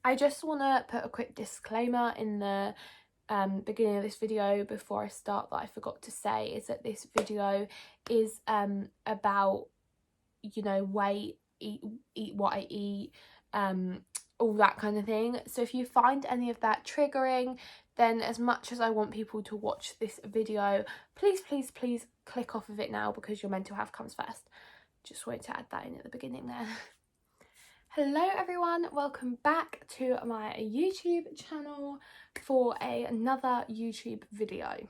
I just want to put a quick disclaimer in the beginning of this video before I start that I forgot to say, is that this video is about, you know, weight, eat what I eat, all that kind of thing. So if you find any of that triggering, then as much as I want people to watch this video, please click off of it now, because your mental health comes first. Just wanted to add that in at the beginning there. Hello everyone, welcome back to my YouTube channel for another YouTube video.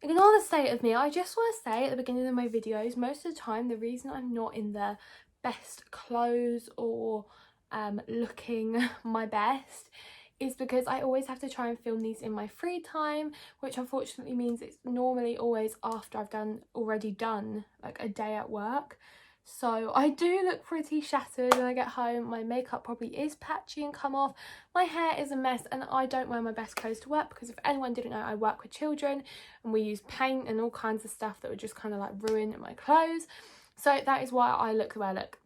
Ignore the state of me. I just want to say at the beginning of my videos, most of the time the reason I'm not in the best clothes or looking my best is because I always have to try and film these in my free time, which unfortunately means it's normally always after I've already done like a day at work. So I do look pretty shattered when I get home. My makeup probably is patchy and come off. My hair is a mess, and I don't wear my best clothes to work because if anyone didn't know, I work with children and we use paint and all kinds of stuff that would just kind of like ruin my clothes. So that is why I look the way I look.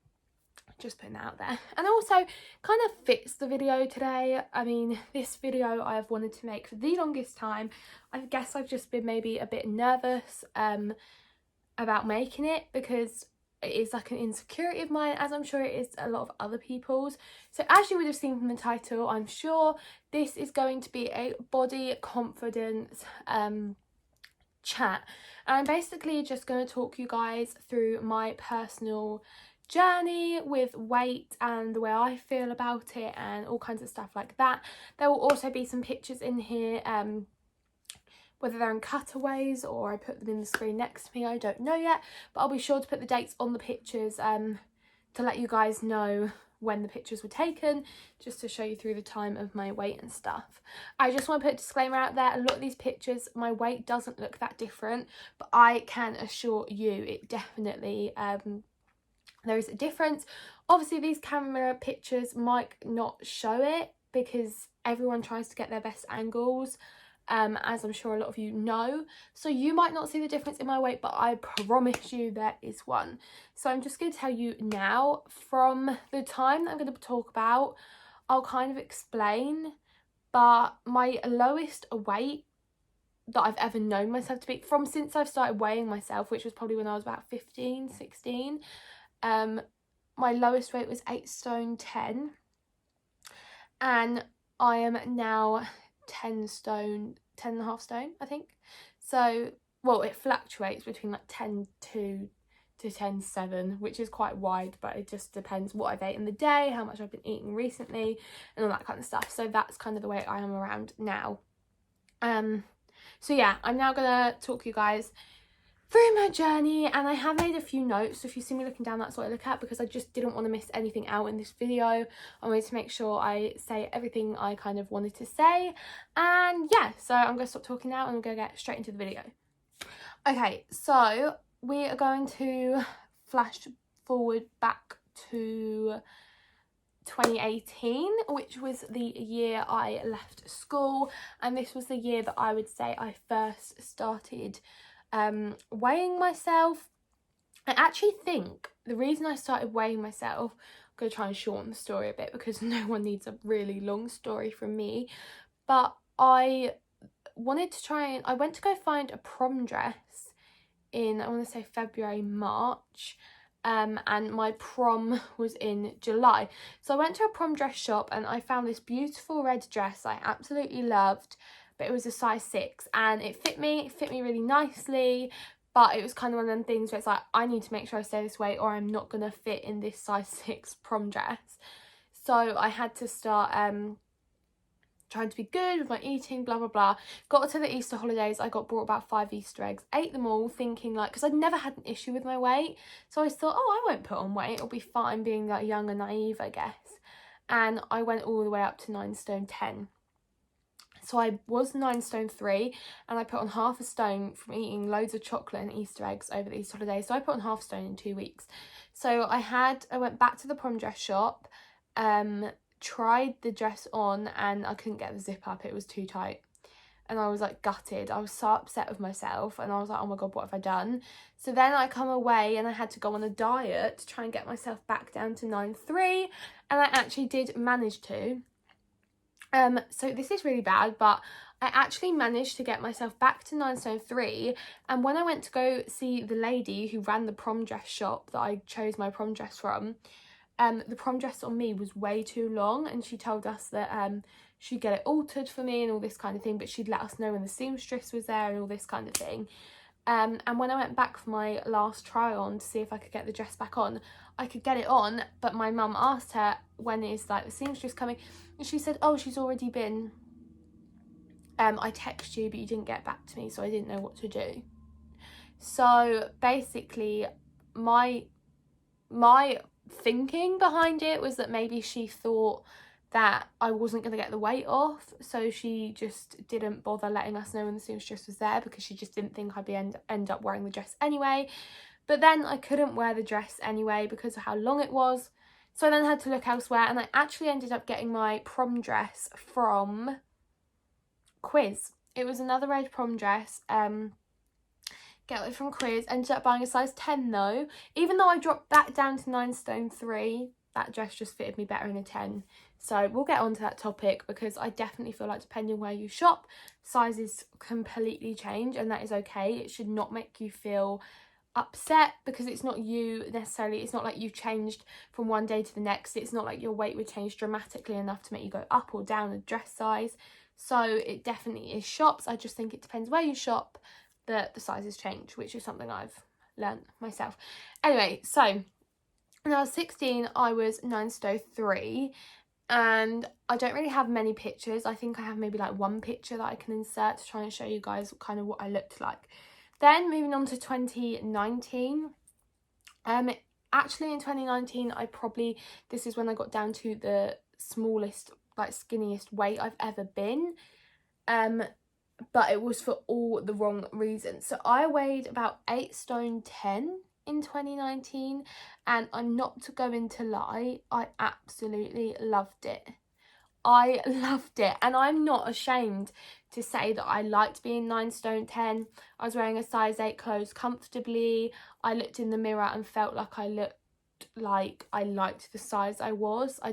Just putting that out there. And also kind of fits the video today. I mean, this video I have wanted to make for the longest time. I guess I've just been maybe a bit nervous about making it, because it is like an insecurity of mine, as I'm sure it is a lot of other people's. So as you would have seen from the title, I'm sure this is going to be a body confidence chat. And I'm basically just going to talk you guys through my personal journey with weight and the way I feel about it and all kinds of stuff like that. There will also be some pictures in here, whether they're in cutaways or I put them in the screen next to me, I don't know yet, but I'll be sure to put the dates on the pictures to let you guys know when the pictures were taken, just to show you through the time of my weight and stuff. I just want to put a disclaimer out there, a lot of these pictures, my weight doesn't look that different, but I can assure you it definitely, there is a difference. Obviously these camera pictures might not show it because everyone tries to get their best angles, as I'm sure a lot of you know, so you might not see the difference in my weight, but I promise you there is one. So I'm just going to tell you now, from the time that I'm going to talk about, I'll kind of explain, but my lowest weight that I've ever known myself to be, from since I've started weighing myself, which was probably when I was about 15, 16, my lowest weight was 8 stone 10, and I am now 10 and a half stone, I think. So, well, it fluctuates between like 10.2 to 10.7, which is quite wide, but it just depends what I've ate in the day, how much I've been eating recently, and all that kind of stuff. So that's kind of the way I am around now. So yeah, I'm now gonna talk you guys through my journey, and I have made a few notes, so if you see me looking down, that's what I look at, because I just didn't want to miss anything out in this video. I wanted to make sure I say everything I kind of wanted to say, and yeah, so I'm going to stop talking now and I'm going to get straight into the video. Okay, so we are going to flash forward back to 2018, which was the year I left school, and this was the year that I would say I first started weighing myself. I actually think the reason I started weighing myself, I'm going to try and shorten the story a bit because no one needs a really long story from me, but I wanted to I went to go find a prom dress in, I want to say February, March, and my prom was in July. So I went to a prom dress shop and I found this beautiful red dress I absolutely loved, but it was a size 6 and it fit me really nicely, but it was kind of one of them things where it's like, I need to make sure I stay this weight or I'm not gonna fit in this size 6 prom dress. So I had to start trying to be good with my eating, blah blah blah. Got to the Easter holidays, I got brought about 5 Easter eggs, ate them all, thinking like, because I'd never had an issue with my weight, so I thought, oh, I won't put on weight, it'll be fine, being like young and naive, I guess. And I went all the way up to 9 stone 10. So I was 9 stone 3, and I put on half a stone from eating loads of chocolate and Easter eggs over the Easter holidays. So I put on half a stone in 2 weeks. So I went back to the prom dress shop, tried the dress on, and I couldn't get the zip up, it was too tight. and I was like gutted. I was so upset with myself, and I was like, oh my god, what have I done? So then I come away and I had to go on a diet to try and get myself back down to 9'3", and I actually did manage to. So this is really bad, but I actually managed to get myself back to 9'3", and when I went to go see the lady who ran the prom dress shop that I chose my prom dress from, the prom dress on me was way too long, and she told us that she'd get it altered for me and all this kind of thing, but she'd let us know when the seamstress was there and all this kind of thing. And when I went back for my last try on to see if I could get the dress back on, I could get it on, but my mum asked her, when is like the seamstress coming, and she said, oh, she's already been, I texted you but you didn't get back to me, so I didn't know what to do. So basically my thinking behind it was that maybe she thought that I wasn't going to get the weight off, so she just didn't bother letting us know when the seamstress was there, because she just didn't think I'd be end up wearing the dress anyway. But then I couldn't wear the dress anyway because of how long it was, so I then had to look elsewhere, and I actually ended up getting my prom dress from Quiz. It was another red prom dress, get it from Quiz. Ended up buying a size 10 though. Even though I dropped back down to 9'3", that dress just fitted me better in a 10. So we'll get on to that topic, because I definitely feel like depending where you shop, sizes completely change, and that is okay. It should not make you feel upset, because it's not you necessarily. It's not like you've changed from one day to the next. It's not like your weight would change dramatically enough to make you go up or down a dress size. So it definitely is shops. I just think it depends where you shop that the sizes change, which is something I've learned myself. Anyway, so when I was 16, I was 9'3", and I don't really have many pictures. I think I have maybe like one picture that I can insert to try and show you guys kind of what I looked like. Then moving on to 2019, actually in 2019 this is when I got down to the smallest, like skinniest weight I've ever been, but it was for all the wrong reasons. So I weighed about 8 stone 10 in 2019, and I'm not going to lie, I absolutely loved it. I loved it, and I'm not ashamed to say that I liked being 9 stone 10. I was wearing a size 8 clothes comfortably. I looked in the mirror and felt like I looked like I liked the size I was. I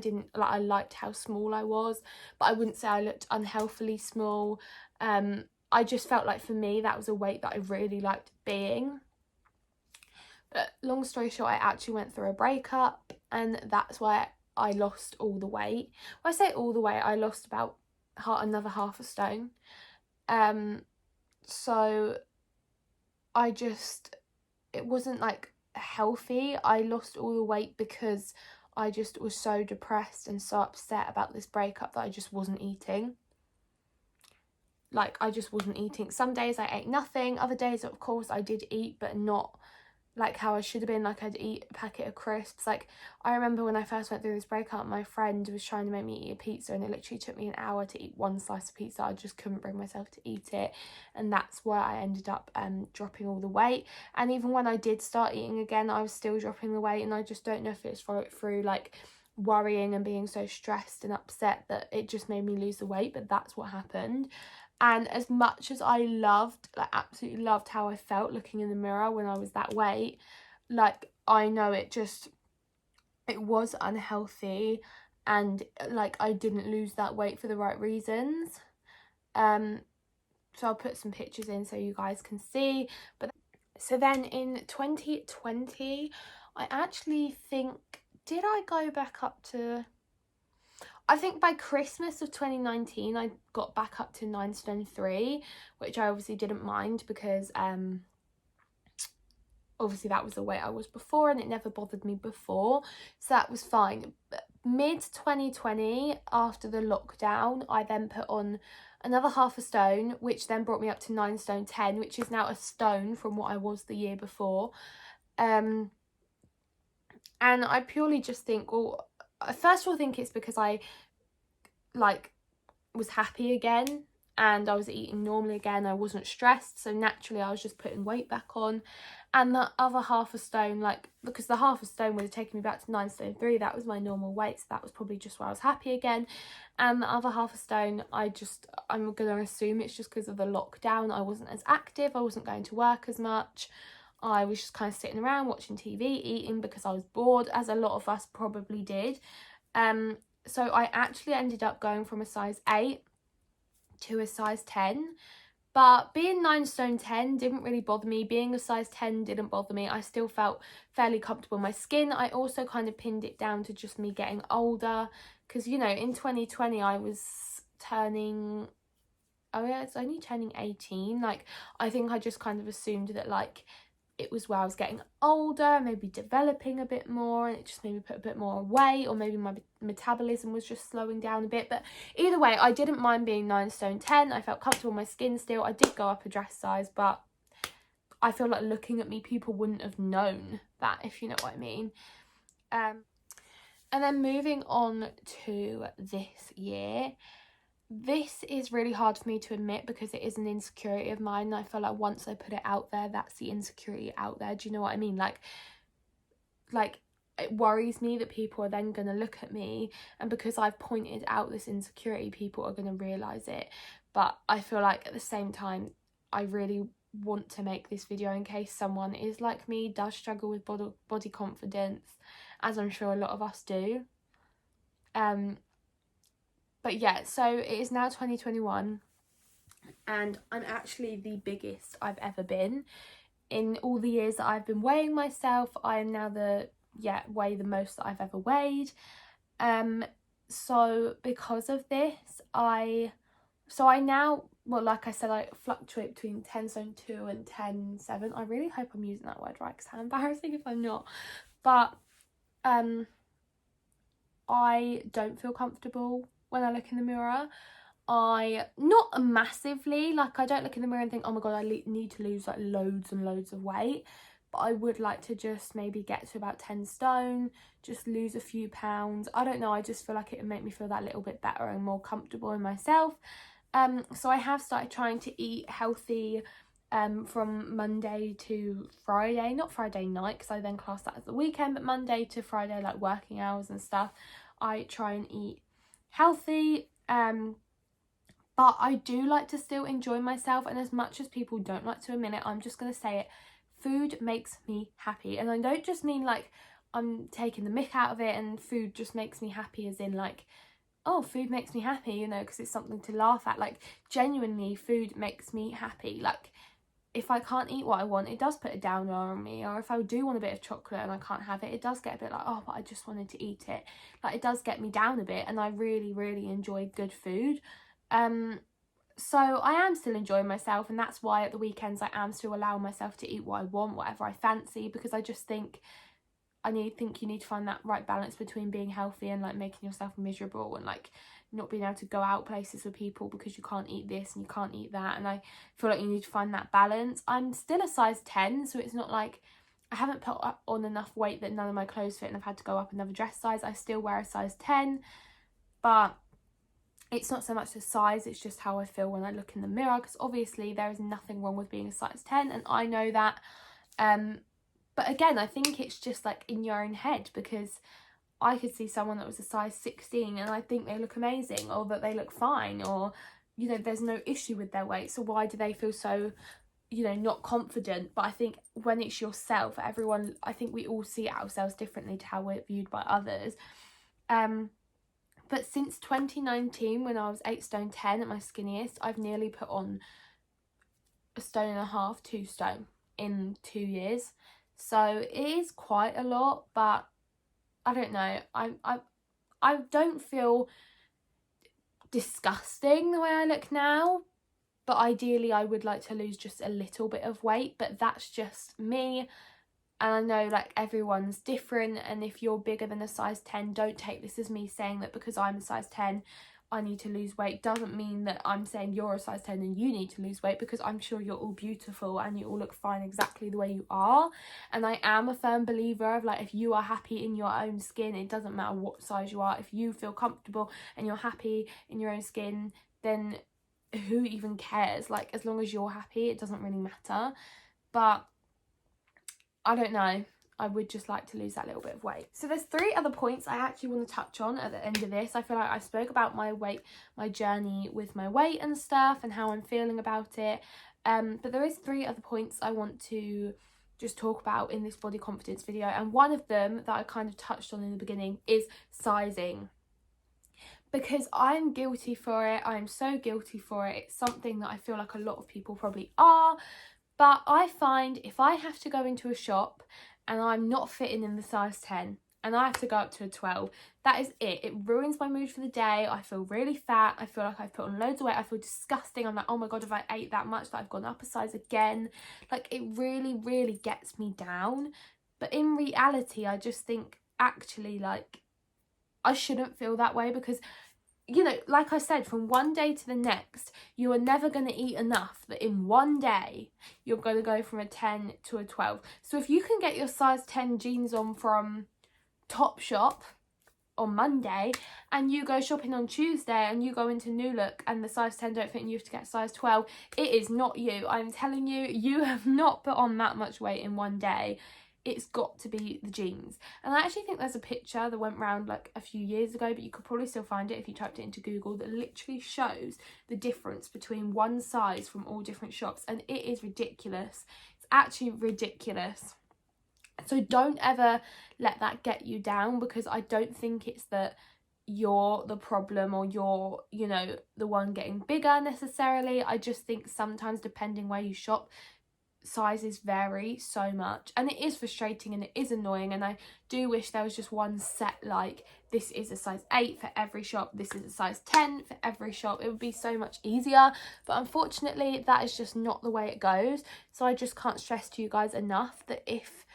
liked how small I was, but I wouldn't say I looked unhealthily small. I just felt like for me that was a weight that I really liked being. But long story short, I actually went through a breakup, and that's why I lost all the weight. When I say all the weight, I lost about another half a stone. So it wasn't like healthy. I lost all the weight because I just was so depressed and so upset about this breakup that I just wasn't eating. Like, I just wasn't eating. Some days I ate nothing. Other days, of course, I did eat, but not like how I should have been. Like, I'd eat a packet of crisps. Like, I remember when I first went through this breakup, my friend was trying to make me eat a pizza, and it literally took me an hour to eat one slice of pizza. I just couldn't bring myself to eat it, and that's where I ended up dropping all the weight. And even when I did start eating again, I was still dropping the weight, and I just don't know if it's through like worrying and being so stressed and upset that it just made me lose the weight, but that's what happened. And as much as I absolutely loved how I felt looking in the mirror when I was that weight, like, I know it was unhealthy, and like, I didn't lose that weight for the right reasons. So I'll put some pictures in so you guys can see. But so then in 2020, I actually think, did I go back up to, I think by Christmas of 2019, I got back up to 9 stone 3, which I obviously didn't mind, because obviously that was the weight I was before, and it never bothered me before, so that was fine. But mid 2020, after the lockdown, I then put on another half a stone, which then brought me up to 9 stone 10, which is now a stone from what I was the year before. And I purely just think, well, I first of all think it's because I like was happy again, and I was eating normally again. I wasn't stressed, so naturally I was just putting weight back on. And the other half a stone, like, because the half a stone would have taken me back to 9 stone 3, that was my normal weight, so that was probably just where I was happy again. And the other half a stone, I'm gonna assume it's just because of the lockdown. I wasn't as active, I wasn't going to work as much, I was just kind of sitting around watching TV, eating because I was bored, as a lot of us probably did. So I actually ended up going from a size 8 to a size 10, but being 9 stone 10 didn't really bother me. Being a size 10 didn't bother me. I still felt fairly comfortable in my skin. I also kind of pinned it down to just me getting older, because, you know, in 2020 I was turning, oh yeah, it's only turning 18. Like, I think I just kind of assumed that, like, it was where I was getting older, maybe developing a bit more, and it just made me put a bit more weight, or maybe my metabolism was just slowing down a bit. But either way, I didn't mind being 9 stone 10. I felt comfortable in my skin still. I did go up a dress size, but I feel like looking at me, people wouldn't have known that, if you know what I mean. And then moving on to this year, this is really hard for me to admit because it is an insecurity of mine, and I feel like once I put it out there, that's the insecurity out there. Do you know what I mean? Like it worries me that people are then going to look at me, and because I've pointed out this insecurity, people are going to realise it. But I feel like at the same time, I really want to make this video in case someone is like me, does struggle with body confidence, as I'm sure a lot of us do. But yeah, so it is now 2021, and I'm actually the biggest I've ever been. In all the years that I've been weighing myself, I am now weigh the most that I've ever weighed. So because of this, I now, well, like I said, I fluctuate between 10 stone 2 and 10 7. I really hope I'm using that word right, because it's embarrassing if I'm not. But I don't feel comfortable when I look in the mirror. Not massively, like, I don't look in the mirror and think, oh my god, I need to lose like loads and loads of weight, but I would like to just maybe get to about 10 stone, just lose a few pounds. I don't know, I just feel like it would make me feel that little bit better and more comfortable in myself. So I have started trying to eat healthy from Monday to Friday, not Friday night because I then class that as the weekend, but Monday to Friday, like working hours and stuff, I try and eat healthy. But I do like to still enjoy myself, and as much as people don't like to admit it, I'm just going to say it, food makes me happy. And I don't just mean like I'm taking the mick out of it and food just makes me happy as in like, oh, food makes me happy, you know, because it's something to laugh at. Like, genuinely, food makes me happy. Like, if I can't eat what I want, it does put a downer on me. Or if I do want a bit of chocolate and I can't have it, it does get a bit like, oh, but I just wanted to eat it. Like, it does get me down a bit, and I really, really enjoy good food. So I am still enjoying myself, and that's why at the weekends I am still allowing myself to eat what I want, whatever I fancy, because I just think you need to find that right balance between being healthy and like making yourself miserable, and like not being able to go out places with people because you can't eat this and you can't eat that. And I feel like you need to find that balance. I'm still a size 10, so it's not like I haven't put on enough weight that none of my clothes fit and I've had to go up another dress size. I still wear a size 10, but it's not so much the size, it's just how I feel when I look in the mirror, because obviously there is nothing wrong with being a size 10, and I know that. But again, I think it's just like in your own head, because I could see someone that was a size 16 and I think they look amazing, or that they look fine, or, you know, there's no issue with their weight, so why do they feel so, you know, not confident? But I think when it's yourself, everyone, I think we all see ourselves differently to how we're viewed by others. But since 2019, when I was 8 stone 10 at my skinniest, I've nearly put on 1.5 stone, 2 stone in 2 years. So it is quite a lot, but I don't know. I don't feel disgusting the way I look now, but ideally I would like to lose just a little bit of weight, but that's just me. And I know like everyone's different, and if you're bigger than a size 10, don't take this as me saying that because I'm a size 10 I need to lose weight. Doesn't mean that I'm saying you're a size 10 and you need to lose weight, because I'm sure you're all beautiful and you all look fine exactly the way you are. And I am a firm believer of like, if you are happy in your own skin, it doesn't matter what size you are. If you feel comfortable and you're happy in your own skin, then who even cares? Like, as long as you're happy, it doesn't really matter. But I don't know, I would just like to lose that little bit of weight. So there's 3 other points I actually want to touch on at the end of this. I feel like I spoke about my weight, my journey with my weight and stuff, and how I'm feeling about it. But there is 3 other points I want to just talk about in this body confidence video. And one of them that I kind of touched on in the beginning is sizing. Because I'm guilty for it. I'm so guilty for it. It's something that I feel like a lot of people probably are. But I find if I have to go into a shop and I'm not fitting in the size 10 and I have to go up to a 12, that is it. It ruins my mood for the day. I feel really fat. I feel like I've put on loads of weight. I feel disgusting. I'm like, oh my God, if I ate that much, that I've gone up a size again. Like, it really, really gets me down. But in reality, I just think actually, like, I shouldn't feel that way because, you know, like I said, from one day to the next, you are never going to eat enough that in one day you're going to go from a 10 to a 12. So if you can get your size 10 jeans on from Topshop on Monday and you go shopping on Tuesday and you go into New Look and the size 10 don't fit and you have to get size 12, it is not you. I'm telling you, you have not put on that much weight in one day. It's got to be the jeans. And I actually think there's a picture that went around like a few years ago, but you could probably still find it if you typed it into Google, that literally shows the difference between one size from all different shops, and it is ridiculous. It's actually ridiculous. So don't ever let that get you down, because I don't think it's that you're the problem or you're, you know, the one getting bigger necessarily. I just think sometimes, depending where you shop, sizes vary so much, and it is frustrating and it is annoying, and I do wish there was just one set, like this is a size 8 for every shop, this is a size 10 for every shop. It would be so much easier, but unfortunately that is just not the way it goes. So I just can't stress to you guys enough that if,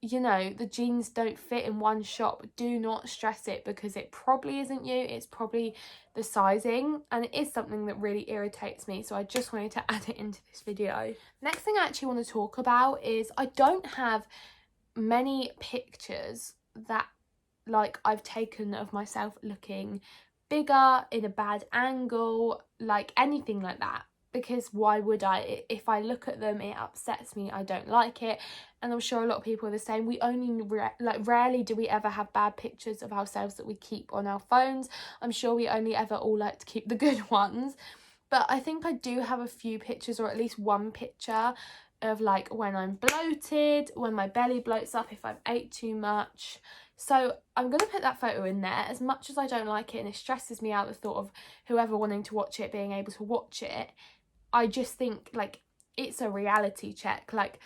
you know, the jeans don't fit in one shop, do not stress it, because it probably isn't you, it's probably the sizing, and it is something that really irritates me. So I just wanted to add it into this video. Next thing I actually want to talk about is I don't have many pictures that like I've taken of myself looking bigger, in a bad angle, like anything like that. Because why would I? If I look at them, it upsets me, I don't like it. And I'm sure a lot of people are the same. We only rarely do we ever have bad pictures of ourselves that we keep on our phones. I'm sure we only ever all like to keep the good ones. But I think I do have a few pictures, or at least one picture of like when I'm bloated, when my belly bloats up, if I've ate too much. So I'm going to put that photo in there. As much as I don't like it and it stresses me out, the thought of whoever wanting to watch it being able to watch it, I just think like it's a reality check. Like,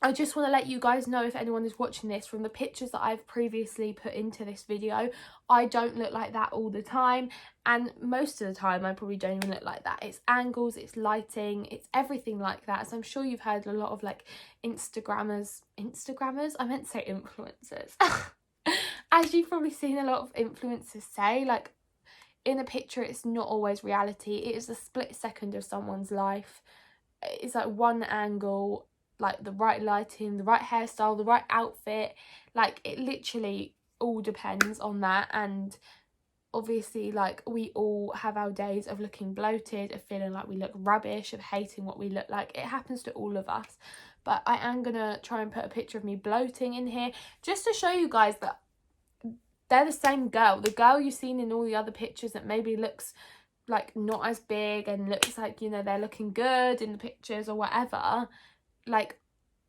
I just want to let you guys know, if anyone is watching this, from the pictures that I've previously put into this video, I don't look like that all the time, and most of the time I probably don't even look like that. It's angles, it's lighting, it's everything like that. So I'm sure you've heard a lot of like Instagrammers, I meant to say influencers. As you've probably seen a lot of influencers say, like, in a picture it's not always reality. It is a split second of someone's life. It's like one angle, like the right lighting, the right hairstyle, the right outfit. Like, it literally all depends on that. And obviously, like, we all have our days of looking bloated, of feeling like we look rubbish, of hating what we look like. It happens to all of us. But I am gonna try and put a picture of me bloating in here, just to show you guys that they're the same girl. The girl you've seen in all the other pictures that maybe looks like not as big and looks like, you know, they're looking good in the pictures or whatever. Like,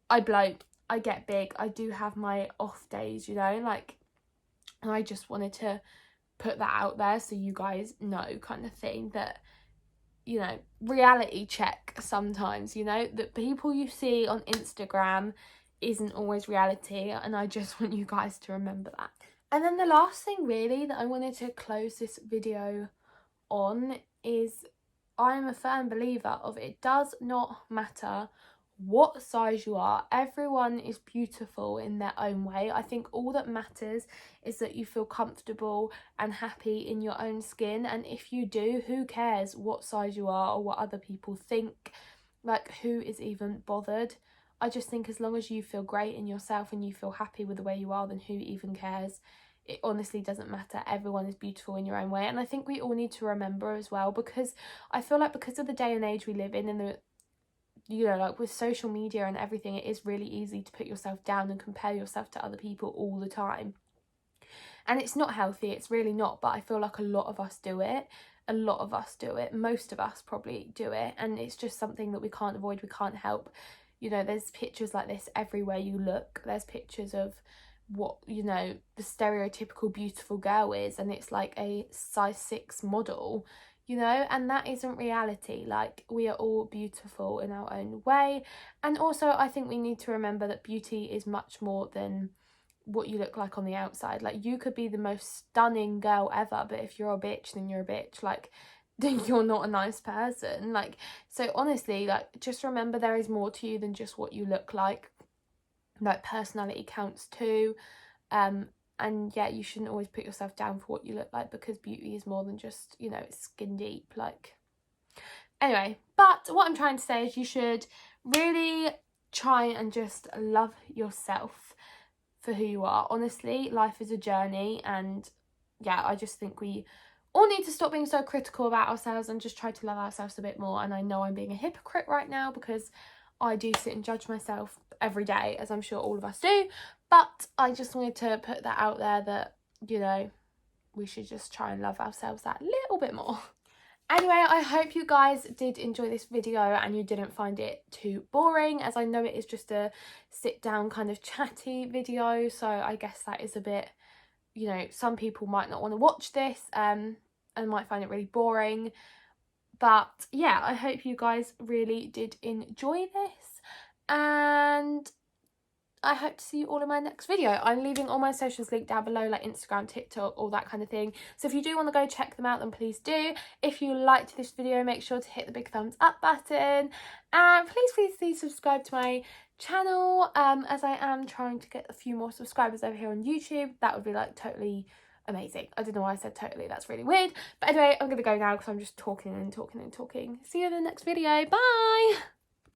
I bloat, I get big, I do have my off days, you know, like, and I just wanted to put that out there so you guys know, kind of thing, that, you know, reality check sometimes, you know, that people you see on Instagram isn't always reality, and I just want you guys to remember that. And then the last thing really that I wanted to close this video on is, I am a firm believer of, it does not matter what size you are. Everyone is beautiful in their own way. I think all that matters is that you feel comfortable and happy in your own skin, and if you do, who cares what size you are or what other people think? Like, who is even bothered? I just think as long as you feel great in yourself and you feel happy with the way you are, then who even cares? it honestly doesn't matter. Everyone is beautiful in your own way. And I think we all need to remember as well, because I feel like because of the day and age we live in, and the, you know, like with social media and everything, it is really easy to put yourself down and compare yourself to other people all the time. And it's not healthy, it's really not, but I feel like a lot of us do it. A lot of us do it. Most of us probably do it. And it's just something that we can't avoid, we can't help. You know, there's pictures like this everywhere you look. There's pictures of what, you know, the stereotypical beautiful girl is, and it's like a size 6 model, you know, and that isn't reality. Like, we are all beautiful in our own way. And also I think we need to remember that beauty is much more than what you look like on the outside. Like, you could be the most stunning girl ever, but if you're a bitch, then you're a bitch. Like, then you're not a nice person. Like, so honestly, like, just remember there is more to you than just what you look like. Like, personality counts too. And yeah, you shouldn't always put yourself down for what you look like, because beauty is more than just, you know, skin deep. Like, anyway, but what I'm trying to say is you should really try and just love yourself for who you are. Honestly, life is a journey, and yeah, I just think we all need to stop being so critical about ourselves and just try to love ourselves a bit more. And I know I'm being a hypocrite right now, because I do sit and judge myself every day, as I'm sure all of us do, but I just wanted to put that out there, that, you know, we should just try and love ourselves that little bit more. Anyway, I hope you guys did enjoy this video and you didn't find it too boring, as I know it is just a sit down kind of chatty video, so I guess that is a bit, you know, some people might not want to watch this and might find it really boring. But yeah, I hope you guys really did enjoy this, and I hope to see you all in my next video. I'm leaving all my socials linked down below, like Instagram, TikTok, all that kind of thing. So if you do want to go check them out, then please do. If you liked this video, make sure to hit the big thumbs up button. And please subscribe to my channel, as I am trying to get a few more subscribers over here on YouTube. That would be like totally amazing. I don't know why I said totally, that's really weird. But anyway, I'm going to go now because I'm just talking and talking and talking. See you in the next video. Bye!